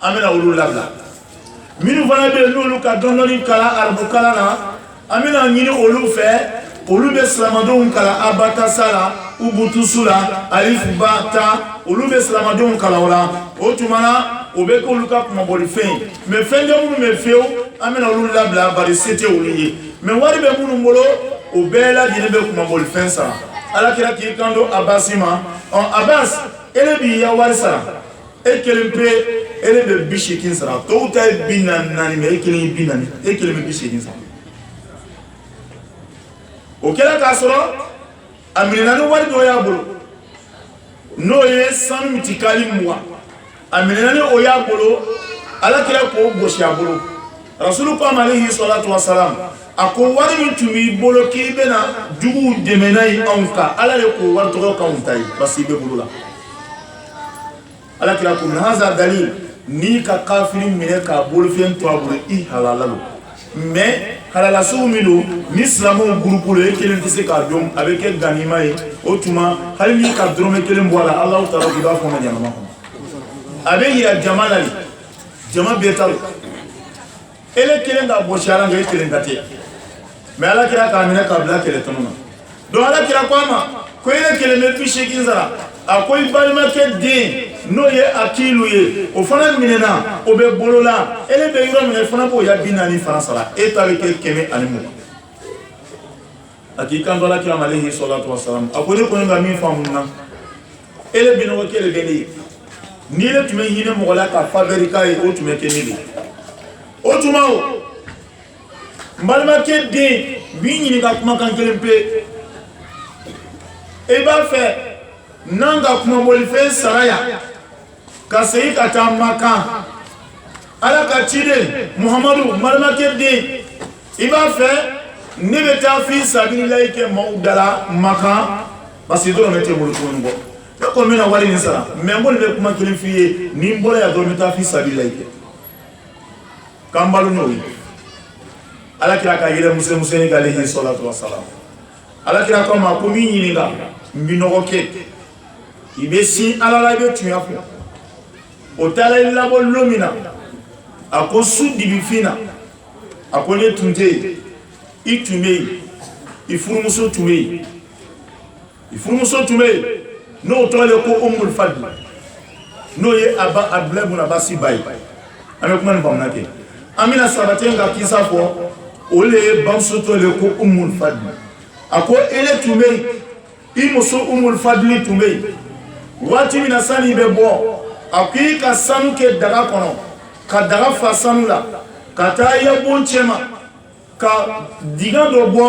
amena olu labla minu fana be n'olu ka dɔndɔni kala arabu kala na amena ɲini olu fɛ olu be silamadenw kala abata sala ubutusu la alif ba ta olu be silamadenw kala o la o tumana o be k'olu ka kumabɔli fɛn mais fɛn tɛ minnu bɛ fiyewu amena olu labla bari se tɛ olu ye mais wari bɛ minnu bolo o bɛɛ lajɛlen bɛ kumabɔli fɛn sara alakira k'i kan do abasi ma abas ele b'i ya wari sara e kelen pe ele bɛ 80 sara tɔw ta ye 40 mais e kelen ye 40 e kelen bɛ 80 sara o kɛra k'a sɔrɔ a minɛna ni wari dɔ y'a bolo n'o ye sanu mitikali 20 a minɛna ni o y'a bolo alakira k'o gosi a bolo rasulu ko alayhi salatu wasalam a ko wari min tun b'i bolo k'i bɛna juguw dɛmɛ n'a ye anw kan ala de k'o wari tɔgɔ k'anw ta ye parce que i bɛ bolo la alakira ko haza dalil n'i ka kafiri minɛ k'a bolofɛn to a bolo i halala lo mais halala sugu min don ni silamɛw groupe lo e kelen tɛ se k'a dɔn a bɛ kɛ ganima ye o tuma hali n'i ka dɔrɔmɛ kelen bɔ a la Alahu taala k'i b'a fɔ na ɲanama kɔnɔ a bɛ yira jama la jama bɛɛ ta lo ele kelen ka bɔsi ala nka e kelen ka tɛ mais alakira k'a minɛ k'a bila kɛlɛ tɔnɔ na donc alakira ko a ma ko ele kelen bɛ 80 sara a ko i balimakɛ den n'o ye akilu ye o fana minɛna o bɛ bolo la ele bɛ yɔrɔ minɛ fana b'o ya 40 fana sara e ta bɛ kɛ 120 a k'i kan to alakira ma alayhi salatu wasalam a ko ne ko ne ka min faamu na ele bɛ nɔgɔ kɛlɛ bɛ ne ye ni ele tun bɛ hinɛ mɔgɔ la ka faveur k'a ye o tun bɛ kɛ ne de o tuma o n balimakɛ den b'i ɲininka kumakan kelen pe e b'a fɛ n'an ka kumabɔlifɛn sara yan ka segin ka taa Maka ala ka ciden Muhamadu balimakɛ den i b'a fɛ ne bɛ taa fi sabililahi kɛ maaw dala Maka parce que dɔrɔn tɛ bolo tuguni bɔ ne kɔni bɛna wari nin sara mais n kɔni bɛ kuma kelen f'i ye ni n bɔra yan dɔrɔn n bɛ taa fi sabililahi kɛ k'an balo n'o ye alakira ka yɛlɛ musɛmusɛnni kan alayhi salatu wasalam alakira ko ma ko min ɲininka n bi nɔgɔ kɛ i bɛ sin ala la i bɛ tunya fɔ o taara i labɔ don min na a ko su dibifin na a ko ne tun tɛ yen i tun bɛ yen i furumuso tun bɛ yen i furumuso tun bɛ yen n'o tɔgɔ de ko Ummul Fadl n'o ye Abdulahi ibn Abbas ba ye an bɛ kuma ni bamanan kɛ an bɛna sabatɛ ka kisa fɔ o le ye bamuso tɔgɔ de ko Ummul Fadl a ko ele tun bɛ yen i muso Ummul Fadl tun bɛ yen waati min na sani bɛ bɔ a ko i ka sanu kɛ daga kɔnɔ ka daga fa sanu la ka taa i bon cɛ ma ka diga dɔ bɔ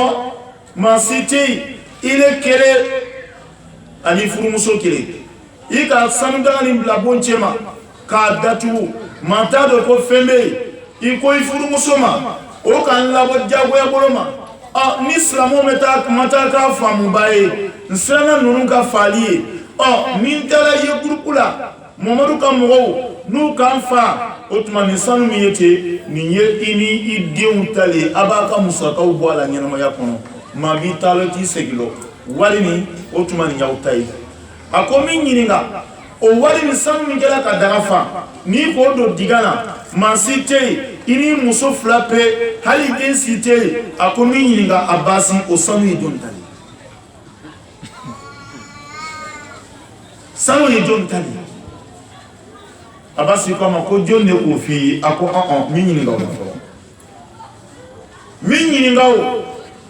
maa si tɛ yen i le kelen ani furumuso kelen i ka sanu daga nin bila bon cɛ ma k'a datugu maa t'a dɔn ko fɛn bɛ yen i ko i furumuso ma o k'an labɔ diyagoya bolo ma ni silamɛw bɛ taa kuma taa k'a faamuba ye n siranna ninnu ka faali ye ni n taara ye groupe la Mamadu ka mɔgɔw n'u k'an fa o tuma nin sanu min ye ten nin ye i ni i denw ta le a b'a ka musakaw bɔ a la ɲɛnamaya kɔnɔ maa b'i ta la t'i segin lɔ wari nin o tuma nin y'aw ta ye a ko min ɲininka o wari nin sanu min kɛra ka daga fa n'i k'o don diga na maa si tɛ yen i ni muso fila pe hali den si tɛ yen a ko min ɲininka Abasi o sanu ye jɔn ta ye sanu ye jɔn ta ye Abasi ko a ma ko jɔn de k'o f'i ye a ko min ɲininka o ma fɔlɔ min ɲininka o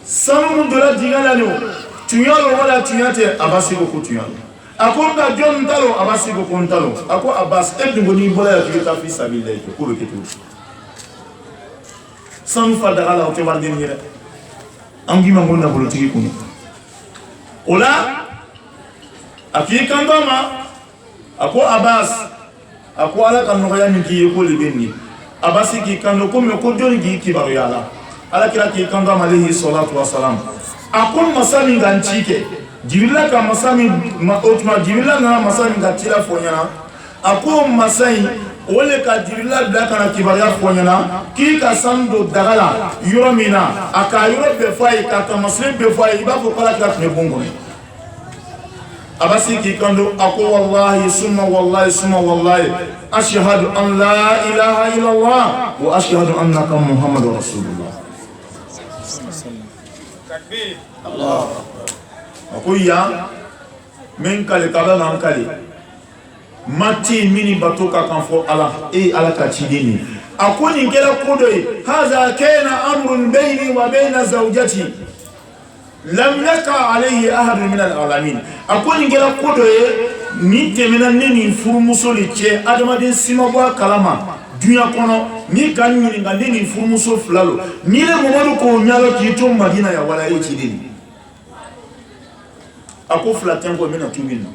sanu min donna diga la nin o tunya lo wala tunya tɛ Abasi ko tunya lo a ko nka jɔn ta lo Abasi ko n ta lo a ko Abasi e dun ko n'i bɔra yan k'i bɛ taa fi sabililahi kɛ k'o bɛ kɛ cogo sanu fa daga la o tɛ wari den ye dɛ an k'i ma ko nafolotigi kun o la a k'i kanto a ma a ko Abasi a ko ala ka nɔgɔya min k'i ye ko le bɛ nin ye Abasi k'i kanto ko mais ko jɔnni k'i kibaruya la alakira k'i kanto a ma alayhi salatu wasalam a ko masa min ka ci kɛ Jibrila ka masa min o tuma Jibrila nana masa min ka ci la fɔ ɲɛna a ko masa in o le ka Jibrila bila ka na kibaruya fɔ ɲɛna k'i ka sanu don daga la yɔrɔ min na a k'a yɔrɔ bɛɛ fɔ a ye k'a taamasiyɛn bɛɛ fɔ a ye i b'a fɔ ko alakira tun bɛ bon kɔnɔ abasi ki kando ako wallahi summa wallahi ashhadu an la ilaha illallah wa ashhadu annaka muhammadur rasulullah. Takbir. Allah. Ako ya men kale kala nan kale mati mini batoka kanfo ala ala ka chidini ako ni kela kodo haza kana amrun bayni wa bayna zawjati lam yaka alayhi ahad min al-alamin akoni ngela kodo ni temena ni furumuso le che adamade simabwa kalama dunya kono ni kanni ngande ni furumuso flalo ni le momadu ko nyalo ki to madina ya wala e chidini ako flaten ko mena tubin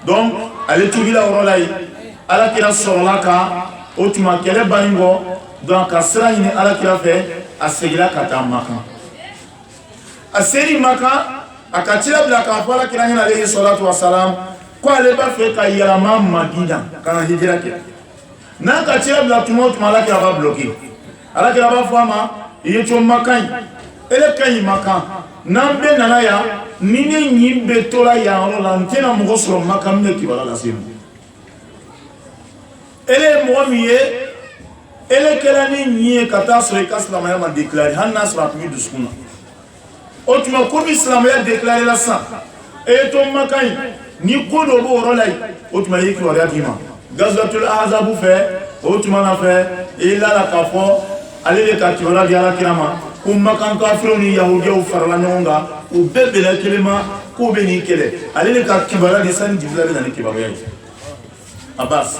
donc ale tubila orolai ala kira solaka otuma kele baningo donc asra ni ala kira fe asegila kata maka aseri maka akatila bila kafala kirani alayhi salatu wasalam kwa leba fe ka yalama madina kana hijira ke na katila bila tumo malaki aba bloqué ala kira ba fama yecho makai ele kai maka nambe nana ya nini nyimbe tola ya rola ntena mugosro maka mne kibala la simu ele momiye ele kelani nyi kata so ikaslama ya ma déclarer hanna sura mi duskuna otuma ko islam ya déclarer la sa et to makai ni ko do bo rolai otuma yiki wa yadima gazwatul ahzab fe otuma na fe illa la kafo alele ka tiwala diala kirama kumma kan kafironi yahudiya farla nyonga u bebela kelema ko be ni kele alele ka kibara ni san dibla na ni kibara yayi abbas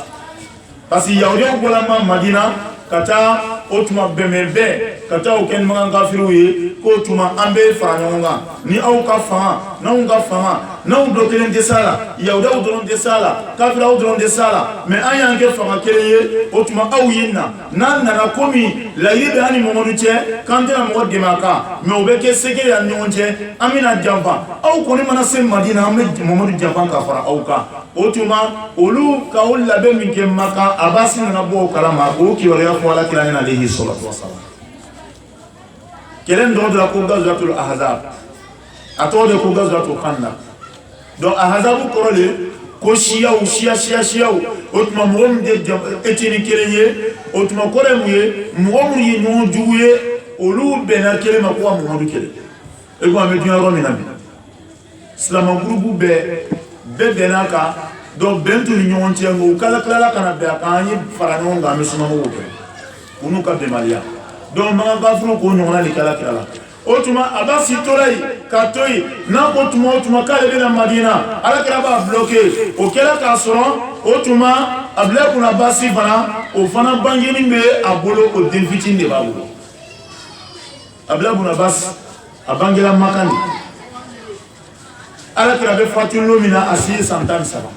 pasi yahudiya ko la madina kata otuma bemebe kata uken mangan kafiru ye ko tuma ambe faranyonga ni au kafa na unga fa na udo kelen de sala yahuda udo de sala kafira udo de sala me aya nke fa keleye otuma au yinna nan na komi la yibe hani momonu che kante na mo de maka me obeke sege ya nyonje amina jamba au koni mana sem madina amed momonu jamba ka fara au ka otuma olu ka ulla be min ke maka abasi na bo kalama ko ki wala ko wala kilani alayhi salatu wasalam kelen do la ko gazwatul ahzab atode ko gazwatul khanna do ahzab ko role ko shia otuma mom de etini kelenye otuma ko remuye mom yi no juye olu bena kelema ko mo do kele e ko amedu yaro minabi islam groupe be benaka do bentu ni nyonche ngo kala kana be akani faranonga mesuma mo ko unu ka be malia do manga bafro ko nyona likala kala otuma abasi torai katoi na otuma kale bena madina ala kala ba bloqué o kala ka soron otuma abla kuna basi fana o fana bangeni me abolo o denfiti ne babulo abla kuna bas abangela makani ala kala be fatulo mina asi santan saba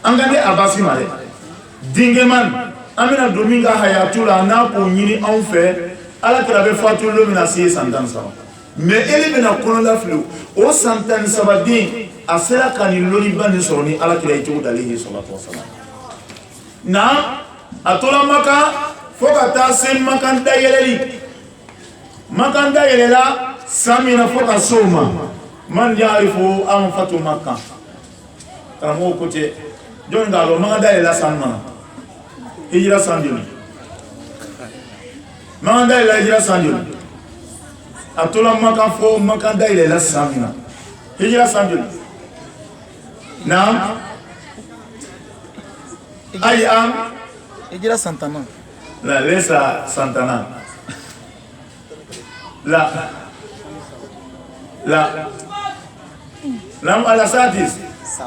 angane abasi male dingeman amina dominga hayatula na ko nyini en fait ala kira be fatulo mina si santan saba mais ele bena kono la flu o santan saba din asela kan lori bani soroni ala kira ito dalihi sallallahu alaihi wasallam na atola maka foka ta sem makan dayelela samina foka soma man yarifu am fatu makka tamo kote jonga lo manga dayelela sanma hijra sandini manga dayelela hijra sandini atola maka fo maka dayelela samina hijra sandini na ay am hijra santana la lesa santana la nam ala satis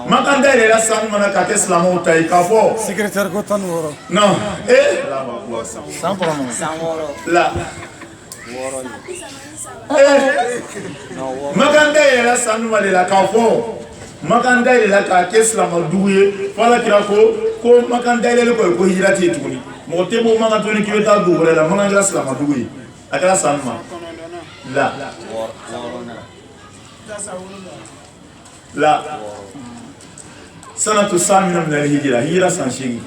makanda ile la sang mana ka islamu tay ka fo secrétaire ko tan woro non sans problème sans woro la woro makanda ile la sang mana la ka fo makanda ile la ka islamu duye fala kira ko makanda ile ko hijrati tuni mo temo manga tuni kiweta dugure la manga islamu duye akala sanma la la sanatu samina min al-hijra hijra san shegi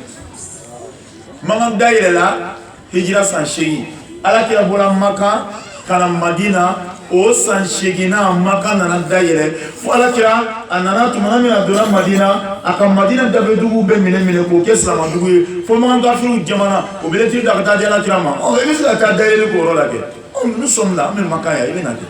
mamam daire la hijra san shegi ala kira bola maka kana madina o san shegina Maka nana dayele fo ala kira anana tumana mina dona Madina aka Madina dabe dugu be mine ko ke salama dugu fo man gafiru jamana o bele ti daga ta jala kira ma o e bisa ta dayele ko ro la ke nous sommes là mais Maka ya ibena de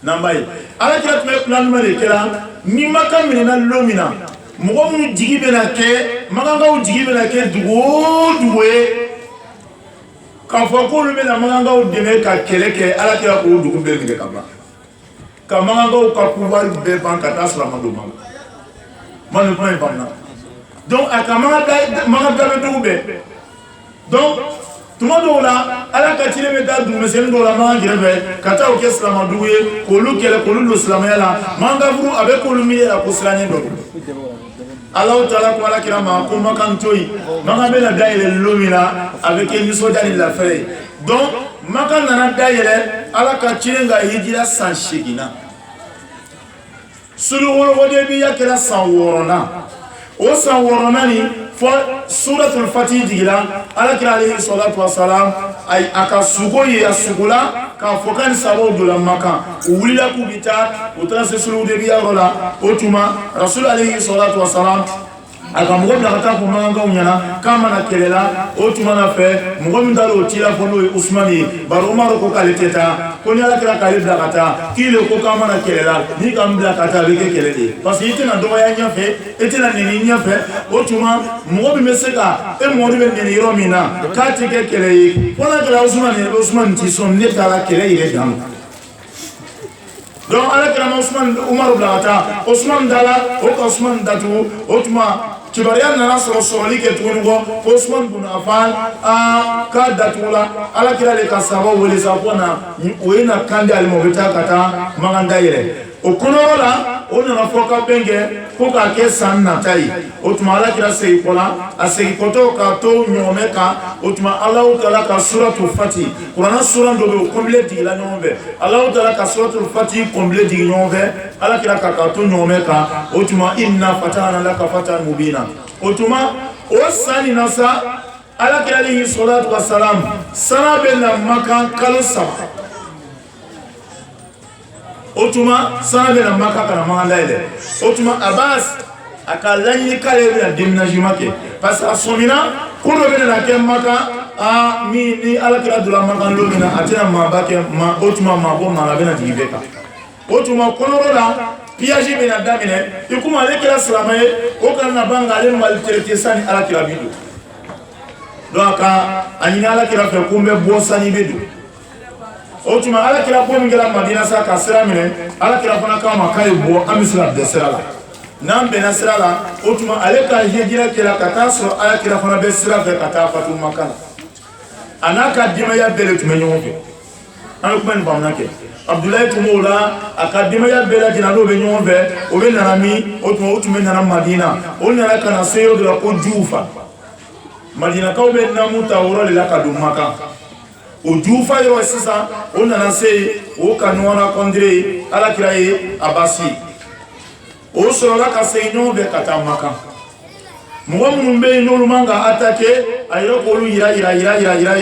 nambai ala kira tume plan mare kira ni Maka mina lomina mogo mu jigi bena ke Maka ga jigi bena ke dugu ka fɔ ko olu bɛna magangaw dɛmɛ ka kɛlɛ kɛ ala kira k'o dugu bɛɛ minɛ ka ban ka magangaw ka pouvoir bɛɛ ban ka taa silama don ma ma ni kuma in faamuya donc a ka magan bɛɛ bɛ dugu bɛɛ donc tuma dɔw la ala ka cilen bɛ taa dugumisɛnnin dɔw la magan kɛrɛfɛ ka taa o kɛ silama dugu ye k'olu kɛlɛ k'olu don silamɛya la magan furu a bɛ k'olu miiri la ko silannen dɔ Allah Ta'ala ko ala kira ma ko Makan toyi Makan bena dayele lomina avec une sodani la fere donc Makan nana dayele ala ka cirenga hijira san shegina sulu wode bi yakela san worona o san worona ni fo suratul fatih digila ala kira alayhi salatu wassalam ay aka sugo ye asugula ka fokan sabo dola Makan wulila ku bita utase sulu de bi yarola otuma rasul alayhi salatu wassalam aka mɔgɔ bila ka taa fɔ magankaw ɲɛna k'a mana kɛlɛ la o tuma na fɛ mɔgɔ min taara o ci la fɔ n'o ye Usmani ye bari Umaru ko k'ale tɛ taa ko ni ala kira k'ale bila ka taa k'i le ko k'a mana kɛlɛ la n'i ka n bila ka taa a bɛ kɛ kɛlɛ de ye parce que i tɛna dɔgɔya ɲɛfɛ i tɛna nɛni ɲɛfɛ o tuma mɔgɔ min bɛ se ka e mɔgɔ bɛ nɛni yɔrɔ min na k'a tɛ kɛ kɛlɛ ye fo n'a kɛra Usmani ti sɔn ne taara kɛlɛ yɛrɛ dan ma donc ala kira ma Umaru bila ka taa Usmani dala o ka Usmani datugu o tuma Kibariya nana sɔrɔli kɛ tuguni kɔ ko Usman bin Affan k'a datugula ala kira le ka sahaba wele sa ko na o ye na kan di ale ma o bɛ taa ka taa magan dayɛlɛ o kɔnɔyɔrɔ la o nana fɔ ka bɛn kɛ ko k'a kɛ san nata ye o tuma ala kira segin kɔ la a segin kɔtɔ k'a to ɲɔgɔmɛ kan o tuma Alahu Ta'ala ka suratul Fatih kuranɛ sura dɔ bɛ yen o complet digila ɲɔgɔn fɛ Alahu Ta'ala ka suratul Fatih complet digi ɲɔgɔn fɛ ala kira k'a to ɲɔgɔmɛ kan o tuma inna fatahna laka fatan mubina o tuma o san in na sa ala kira alayhi salatu wassalam sana bɛ na Maka kalo saba o tuma sana bɛ na Maka kana magan dayɛlɛ o tuma Abbas a ka laɲini k'ale bɛna déménagement kɛ parce que a sɔmina ko dɔ bɛna kɛ Maka ni ala kira donna Maka don min na a tɛna maaba kɛ o tuma maabɔ maa la a bɛna jigin bɛɛ kan o tuma kɔnɔrɔ la piège bɛna daminɛ i komi ale kɛra silamɛ ye o kana na ban nka ale maltraité sani ala kira bi don donc a ɲini ala kira fɛ ko n bɛ bɔ sani bɛ don o tuma ala kira bɔ min kɛra Madina sa ka sira minɛ ala kira fana k'a ma k'a ye bɔ an bɛ se ka bɛn sira la n'an bɛnna sira la o tuma ale ka hijira kɛra ka taa sɔrɔ ala kira fana bɛ sira fɛ ka taa fatu Maka la a n'a ka denbaya bɛɛ de tun bɛ ɲɔgɔn fɛ an bɛ kuma nin bamanan kɛ Abdulayi tun b'o la a ka denbaya bɛɛ lajɛlen n'o bɛ ɲɔgɔn fɛ o bɛ nana min o tuma o tun bɛ nana Madina o nana ka na se yɔrɔ dɔ la ko Jufa Madinakaw bɛ namu ta o yɔrɔ de la ka don Maka o Jufa yɔrɔ sisan o nana se yen o ka ɲɔgɔn rencontré ala kira ye Abasi o sɔrɔla ka segin ɲɔgɔn fɛ ka taa Maka mɔgɔ minnu bɛ yen n'olu man ka attaquer a yɛrɛ k'olu yira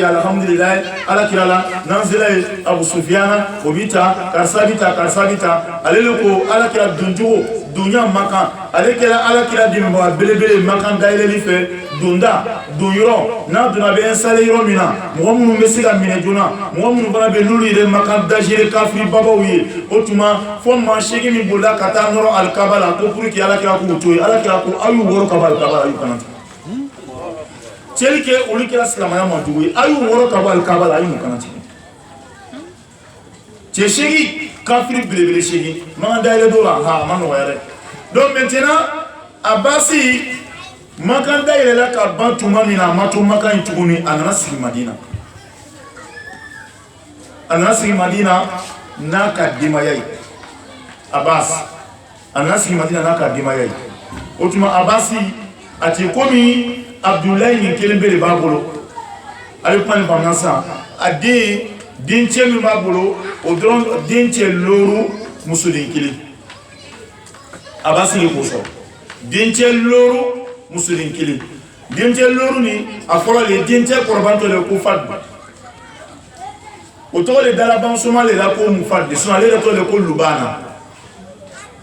alhamdulilayi ala kira la n'an sera yen Abu Sufiyana o bi ta karisa bi ta ale le ko ala kira doncogo donya Maka ale kɛra ala kira dɛmɛbaga belebele Maka dayɛlɛli fɛ donda donyɔrɔ n'a donna bɛ installé yɔrɔ min na mɔgɔ minnu bɛ se ka minɛ joona mɔgɔ minnu fana bɛ n'olu yɛrɛ Maka dagere kafiri babaw ye o tuma fo maa 8 min bolila ka taa nɔrɔ alikaba la ko pour que ala kira k'u to yen ala kira ko aw y'u wɔrɔ ka bɔ alikaba la aw y'u kana cɛli kɛ olu kɛra silamɛya ma jugu ye a y'u wɔrɔ ka bɔ alikaba la a y'u kana tigɛ cɛ 8 kafiri belebele 8 Maka dayɛlɛ dɔw la a ma nɔgɔya dɛ donc maintenant Abasi Maka dayɛlɛla ka ban tuma min na a ma to Maka in tuguni a nana sigi Madina n'a ka denbaya ye Abbas a nana sigi Madina n'a ka denbaya ye o tuma Abasi a tɛ komi Abdulayi nin kelen bɛ de b'a bolo a bɛ kuma nin faamuya sisan a dencɛ min b'a bolo o dɔrɔn dencɛ 6 muso den 1 Abasi ye k'o sɔrɔ dencɛ 6 muso den 1 dencɛ 6 ni a fɔlɔ le dencɛ kɔrɔbantɔ le ko Fadu autour de Dalaban Somali la ko Mufad sont allés autour de ko Lubana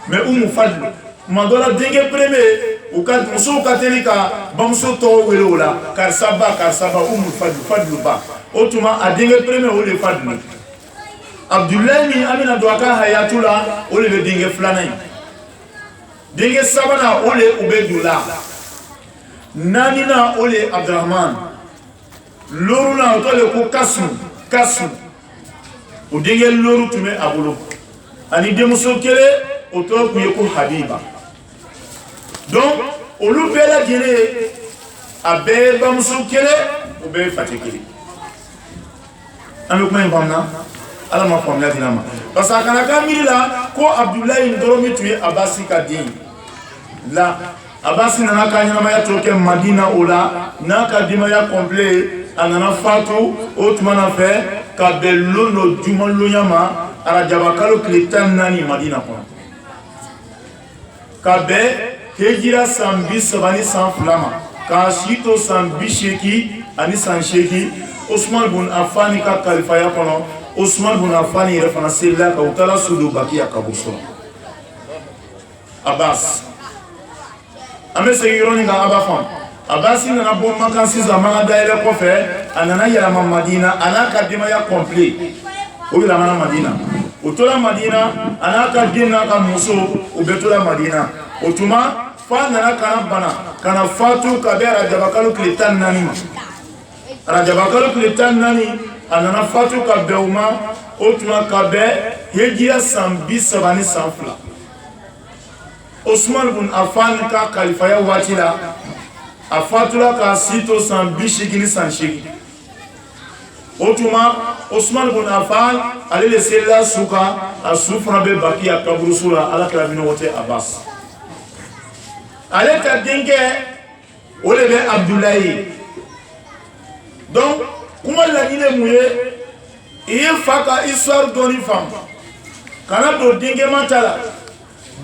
mais où Mufad Mandola dingue premier ou quand muso katolika bamso to welola car saba ou Mufad Luba otuma a dingue premier ou le fadlu Abdullahi amina doaka hayatula ou le dingue flanay dingue sabana ou le Ubedullah Nanina ou le Abdurrahman Loruna autour de ko Kasu ou dingue loru tume abulo ani demuso kele autour de ko Habiba donc au loup la guinée à Bamsou kele ou bé fatigué avec moi bamna ala ma femme la dinama parce que quand la mila ko Abdoulaye ndoromi tué Abasi kadin là Abasi nana kanyama ya toke Madina ola na kadima ya complet anana fatu otmana fait kabello no jumalo yama ara jabakalo kletan nani Madina ko kabe Hejira sambi sabani san flama Kashito sambi sheki ani san sheki Osman bun Affan ka kalifaya kono Osman bun Affan refana sella ka utala sudu baki akabuso Abbas ame segironi ga abafan Abbas nana bon makansi za manga daire ko fe anana yala Madina anaka dima ya complet o yala Madina utola Madina anaka dina ka muso ubetola Madina otuma Fana kana fatu kabera jabakalu klitan nani ana jabakalu klitan nani ana fatu kabeuma otuma kabe hejia sambi sabani sanfla Osman bun Affan ka kalifaya watila afatula ka sito sambi shikini sanshiki otuma Osman bun Affan ale laisser la suka asufra be baki akabrusula ala kalabino wote Abbas ale ka dingue o le be Abdoulaye donc kuma la dine mouye e faka histoire doni fam kana do dingue matala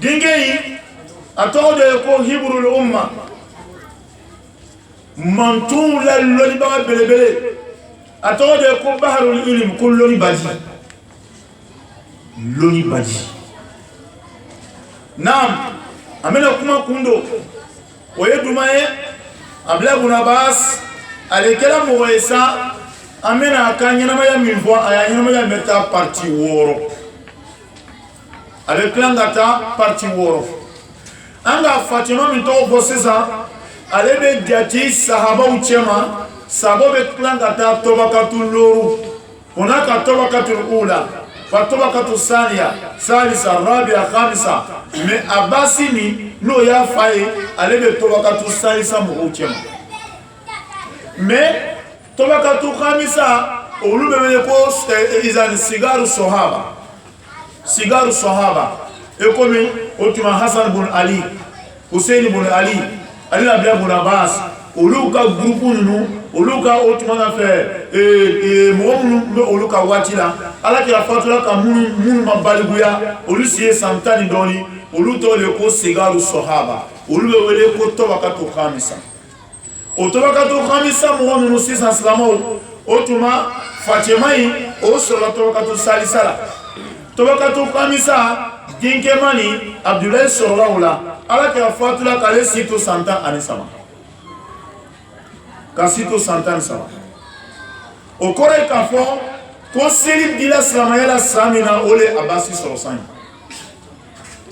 dingue yi atode ko hibrul umma mantou la loni ba belebele atode ko baharul ilm ko loni baji nam amena kuma kundo oye dumaye abla bunabas alekela moesa amena akanyana maya minvo ayanyana maya meta parti woro alekela ngata parti woro anga Fatima minto bosesa alebe diati sahaba uchema sababe klangata tobakatu loru onaka tobakatu ula fatobakatu sania salisa rabia khamisa mais Abasini no ya faye alebe tobakatu salisa mu uchema mais tobakatu khamisa olubebe ko izan sigaru sahaba ekomi otuma Hassan bun Ali Hussein bun Ali Abdullah bun Abbas oluka groupe nu oluka otuma na fe mo oluka watila ala ki afatula ka munu mabaliguya olusiye santani doni oluto le ko sigaru sahaba olube wele ko tobakatu khamisa otobakatu khamisa mo nu sisa salamo otuma Fatima yi o sura tobakatu salisala tobakatu khamisa dinke mani Abdoulaye sallallahu la ala ki afatula kale sito santa anisama kasito santa anisama okore kafo ko seri dila samayala samina ole Abasi sorosani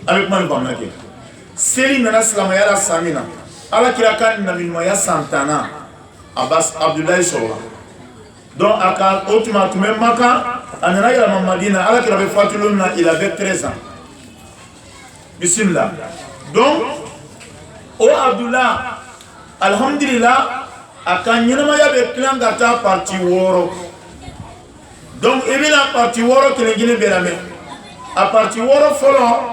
avec man bamnake seri nana samayala samina ala kila kan na minwaya santana Abdoulaye sallallahu donc aka otuma tume maka anana ya Madina ala kila be fatuluna il avait 13 ans bismillah donc o Abdullah alhamdulillah akanyina maya be klangata parti woro donc ibina parti woro kelengine belame a parti woro folo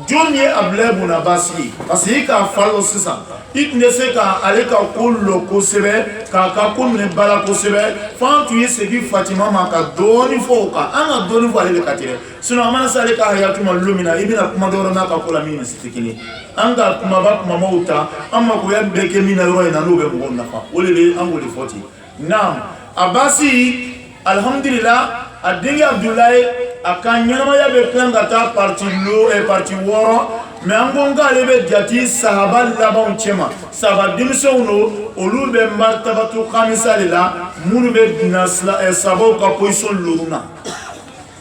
Johnny Abdullah bun Abasi parce que ka falo sisa itne se ka ale ka kullo ko sebe ka kunne bala ko sebe fan tu yese bi Fatima ma ka doni foka anga doni fo ale ka tire sino amana sale ka hayatu malumina ibina kuma doro na ka kula mini sitikini anga kuma ba kuma mauta amma ko ya beke mina ro ina no be mo nafa ole le angole foti nam Abasi alhamdulillah adingi Abdoulaye akanyama ya beklanga ta parti lo e parti woro mais angonga lebe jati sahaba laba unchema sahaba dimseuno olube martabatu khamisa lila munu be dinasla e sabo ka position luruna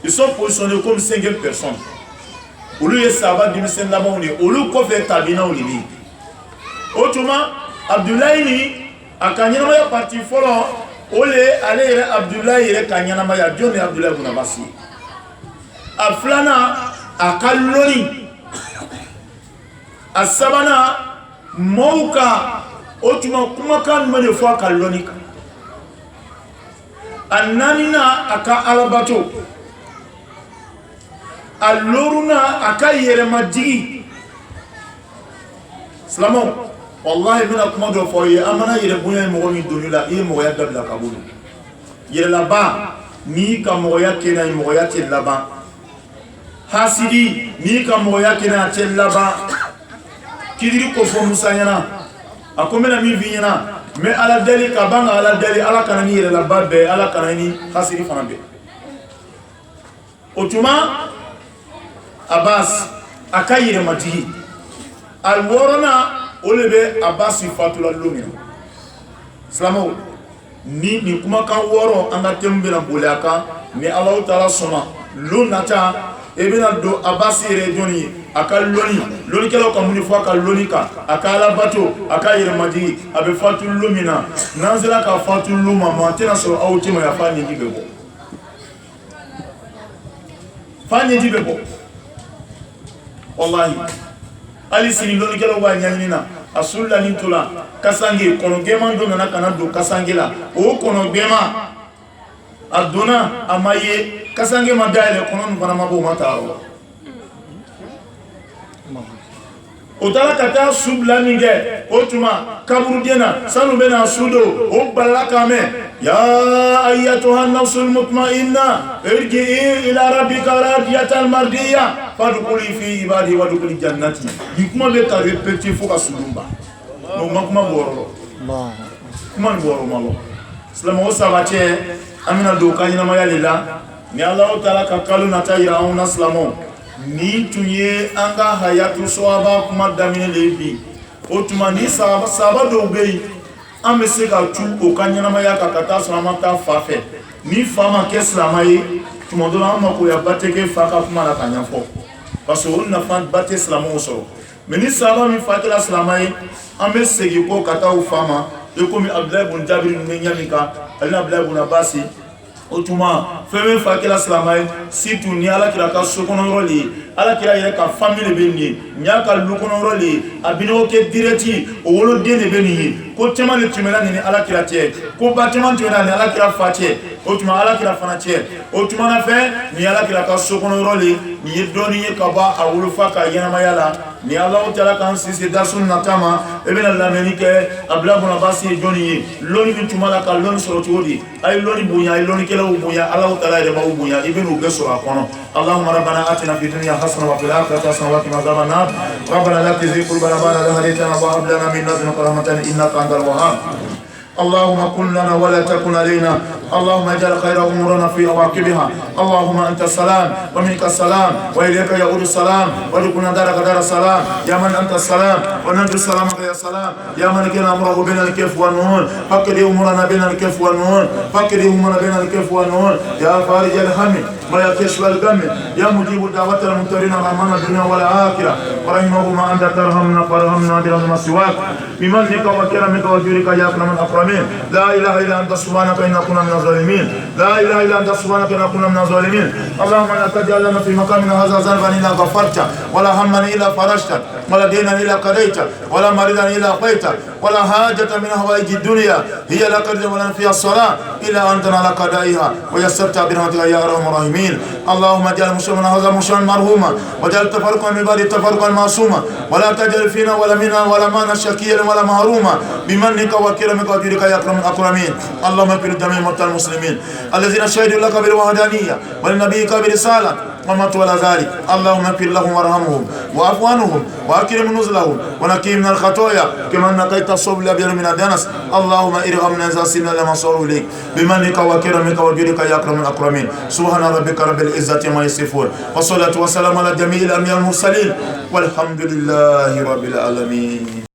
ils sont positionnés comme 5 personnes olu ye sahaba dimsen laba uni olu ko fe tabina uli otuma Abdoulaye ni akanyama ya parti folo ole ale yɛrɛ Abdoulaye yɛrɛ ka ɲɛnamaya jɔn ni Abdoulaye Ibn Abbas a filanan a ka lɔnni a sabanan maaw ka o tuma kumakan jumɛn de fɔ a ka lɔnni kan a naaninan a ka alabato a loruna a ka yɛrɛmajigi silamɛw wallahi bena kuma dɔ fɔ ye an mana yɛrɛ bonya ye mɔgɔ min donni la i ye mɔgɔya dabila ka bolo yɛrɛ laban n'i ka mɔgɔya kɛnɛ ye mɔgɔya tɛ laban hasidi n'i ka mɔgɔya kɛnɛ a tɛ laban kidiri ko fɔ Musa ɲɛna a ko n bɛna min f'i ɲɛna n bɛ ala deli ka ban ka ala deli ala kana ni yɛrɛ laban bɛɛ ala kana ni hasidi fana bɛɛ o tuma Abbas a ka yɛrɛmatigi a wɔɔrɔnan ole be Abbas fatula lumina silamɛw ni kumakan wɔɔrɔ an ka temu bena boli a kan ni Alahu Taala sɔnna lon nata e bena don Abbas yɛrɛ jɔnni ye a ka lɔnnikɛlaw ka mun fɔ a ka lɔnni kan a ka alabato a ka yɛrɛmajigi a bɛ fatu lo min na n'an sera ka fatu lo ma a tɛna sɔrɔ aw cɛ ma yafa ɲɛji bɛ bɔ fa ɲɛji bɛ bɔ wallahi ali sini lɔnnikɛlaw b'a ɲaɲini na a sulula ni tola kasange kɔnɔ gɛman dɔ nana kana don kasange la o kɔnɔ gɛman a donna a ma ye kasange ma dayɛlɛ kɔnɔ nin fana ma bɔ o ma taa yɔrɔ o taara ka taa su bila min kɛ o tuma kaburuden na sanu bɛna su don o balala k'a mɛn ya ayyatuha nafsul mutma'inna irji'i ila rabbika radiyatan mardiyya fadkhuli fi ibadi wadkhuli jannati ni kuma bɛ ka répéter fo ka sudun ban no ma kuma bɔrɔ kuma ni bɔrɔ malo silamɛw saba cɛ an bɛna don ka ɲɛnamaya de la ni Alahu Taala ka kalo nata yira anw na silamɛw ni tun ye an ka hayatu sɔhaba kuma daminɛ de bi o tuma ni sahaba dɔw bɛ yen an bɛ se ka tu o ka ɲɛnamaya kan ka taa sɔrɔ an ma taa fa fɛ ni fa ma kɛ silamɛ ye tuma dɔ la an magoyaba tɛ kɛ fa ka kuma la ka ɲɛfɔ parce que o nafa ba tɛ silamɛw sɔrɔ mais ni sahaba min fa kɛra silamɛ ye an bɛ segin kɔ ka taa o fa ma e komi Abdoulaye ibn Jabir bɛ ɲami kan ale ni Abdoulaye ibn Abbas o tuma fɛn bɛ fa kɛra silamɛ ye surtout ni Alakira ka sokɔnɔ yɔrɔ de ye Alakira yɛrɛ ka famille de bɛ nin ye nin y'a ka dukɔnɔ yɔrɔ de ye a bɛ n'o kɛ direct o woloden de bɛ nin ye ko caman de tɛmɛna nin ni Alakira cɛ ko ba caman tɛmɛna ni Alakira fa cɛ o tuma Alakira fana cɛ o tuma na fɛ nin Alakira ka sokɔnɔ yɔrɔ de ye nin ye dɔɔnin ye ka bɔ a wolofa ka ɲɛnamaya la ni Alahu Taala k'an sinsin dasun nata ma e bɛna lamɛnni kɛ Abdoulaye ibn Abbas ye jɔnni ye lɔnni min tuma la ka lɔnni sɔrɔ cogo di a ye lɔnni bonya a ye lɔnnikɛlaw bonya Alahu Taala yɛrɛ b'aw bonya i bɛn'o bɛɛ sɔrɔ a kɔnɔ Allahumma rabbana atina fid dunya hasana wa fil akhirati hasana wa qina adhaban nar rabbana la tuzigh qulubana ba'da idh hadaytana wa hab lana min ladunka rahmatan innaka antal wahhab اللهم كن لنا ولا تكن علينا اللهم اجعل خير امورنا في عواقبها اللهم انت السلام ومنك السلام واليك يعود السلام وادخلنا دارك دار السلام يا من انت السلام ونرجو سلامك يا سلام يا من كان امره بين الكف والنون فقد امورنا بين الكف والنون فقد امورنا بين الكف والنون يا فارج الهم ويا كشف الغم يا مجيب دعوة المضطرين رحمنا الدنيا والاخره ورحمهما انت ترحمنا فارحمنا برحمة سواك بمنك وكرمك وجودك يا اكرم الاكرمين لا اله الا انت سبحانك انا كنا من الظالمين لا اله الا انت سبحانك انا كنا من الظالمين اللهم لا تجعل لنا في مقامنا هذا ذنبا الا غفرته ولا هما الا فرجته ولا دينا الا قضيته ولا مريضا الا قضيته ولا حاجه من هوائج الدنيا هي لك ولنا فيها الصلاه الا انت على قضائها ويسرتها برحمتك يا ارحم الراحمين اللهم اجعل مشرمنا هذا مشرما مرحوما واجعل تفرقا من بعد تفرقا معصوما ولا تجعل فينا ولا منا ولا معنا شكيا ولا محروما بمنك وكرمك وجودك يا اكرم الاكرمين اللهم اغفر لجميع موتى المسلمين الذين شهدوا لك بالوحدانيه ولنبيك برساله وماتوا على ذلك اللهم اغفر لهم وارحمهم واعف عنهم واكرم نزلهم ونقهم من الخطايا كما نقيت الصوب الأبيض من الدنس اللهم ارحمنا إذا سرنا لما صاروا إليك بمنك وكرمك وجودك يا أكرم الأكرمين سبحان ربك رب العزة ما يصفون والصلاة والسلام على جميع الأنبياء المرسلين والحمد لله رب العالمين.